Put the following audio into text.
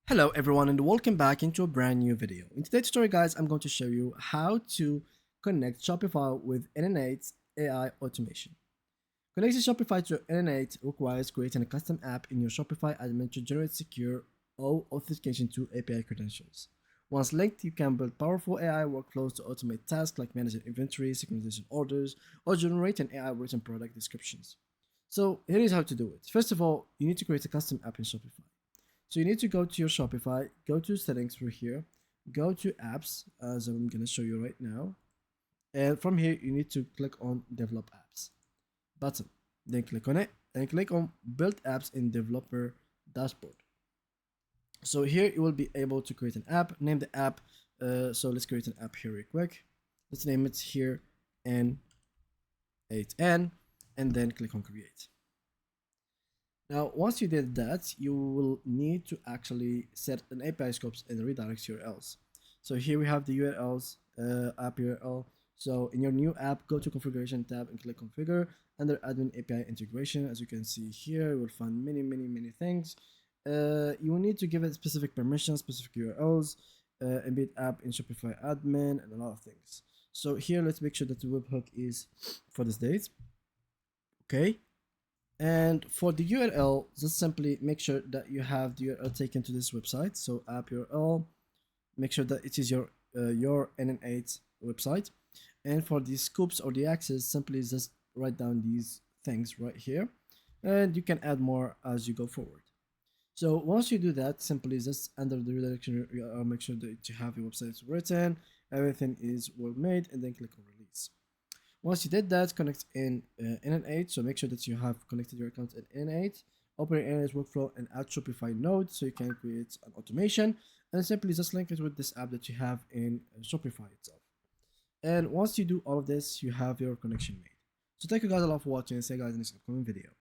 Hello everyone and welcome back into a brand new video. In today's tutorial guys, I'm going to show you how to connect Shopify with N8's AI automation. Connecting Shopify to N8 requires creating a custom app in your Shopify admin to generate secure O authentication to API credentials. Once linked, you can build powerful AI workflows to automate tasks like managing inventory, synchronization orders, or generating AI written product descriptions. So here is how to do it. First of all, you need to create a custom app in Shopify. So you need to go to your Shopify, go to settings through here, go to apps, as I'm going to show you right now. And from here, you need to click on develop apps button. Then click on it and click on build apps in developer dashboard. So here you will be able to create an app, name the app. So let's create an app here real quick. Let's name it here N8n and then click on create. Now, once you did that, you will need to actually set an API scopes and redirect URLs. So here we have the URLs, app URL. So in your new app, go to configuration tab and click configure. Under admin API integration, as you can see here, you will find many things. You will need to give it specific permissions, specific URLs, embed app in Shopify admin, and a lot of things. So here, let's make sure that the webhook is for this date. Okay. And for the URL, just simply make sure that you have the URL taken to this website. So app URL, make sure that it is your N8 website. And for the scoops or the access, simply just write down these things right here. And you can add more as you go forward. So once you do that, simply just under the redirection URL, make sure that you have your website written, everything is well made, and then click on release. Once you did that, connect in N8, so make sure that you have connected your account in N8, open N8 workflow and add Shopify node so you can create an automation, and simply just link it with this app that you have in Shopify itself. And once you do all of this, you have your connection made. So thank you guys a lot for watching, and see you guys in the next upcoming video.